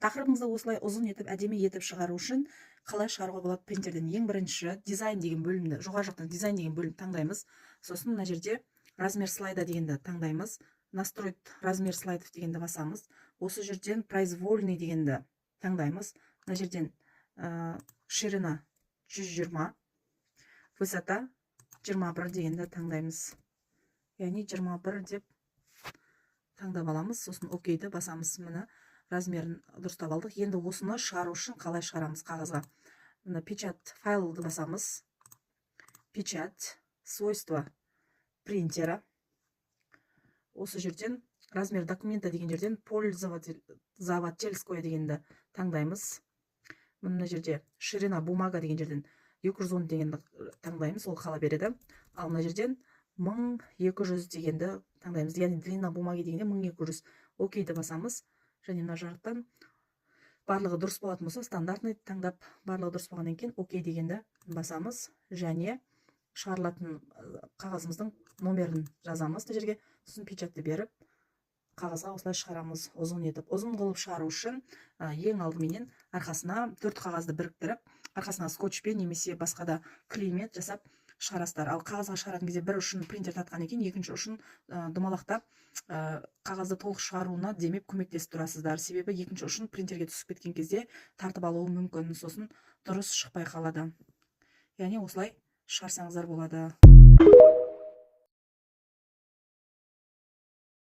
тақырыбыңызды осылай ұзын етіп әдемі етіп шығару үшін қалай шығаруға болады принтерден? Ең бірінші дизайн деген бөлімді, жоғары жақтан дизайн деген бөлімді таңдаймыз. Сосын мына жерде размер слайда дегенді таңдаймыз. Настроить размер слайдов дегенді басамыз. Осы жерден произвольный дегенді таңдаймыз. Мына жерден ширина 120, высота 21 дегенді таңдаймыз. Яғни 21 деп таңдап аламыз. Сосын окейді басамыз. Міне размерін дұрыстап алдық. Енді осыны шығару үшін қалай шығарамыз қағазға? Мына печать файлды басамыз. Печать, свойства принтера. Осы жерден размер документа деген жерден заводительское дегенді таңдаймыз. Мына жерде ширина бумага деген жерден 210 дегенді таңдаймыз, ол қала береді. Ал мына жерден 1200 дегенді таңдаймыз. Яғни длина бумаги дегенде 1200. Окейді басамыз. Және мына жақтан барлығы дұрыс болатын болса, стандартный таңдап, барлығы дұрыс болғаннан кейін окей дегенді басамыз. Және шығарылатын қағазымыздың номерін жазамыз мына жерге. Сосын печатьты беріп, қағазға осылай шығарамыз ұзын етіп. Ұзын қылып шығару үшін ең алдыменен арқасына 4 қағазды біріктіріп, арқасына скотчпен немесе басқа да клеймен жасап шығарасыздар. Ал қағазға шығаратын кезде бір ұшын принтер татқаннан кейін екінші ұшын домалақтап қағазды толық шығаруына демеп көмектесіп тұрасыздар. Себебі екінші ұшын принтерге түсіп кеткен кезде тартып алуы мүмкін, сосын дұрыс шықпай қалады. Яғни осылай шығарсаңыздар болады.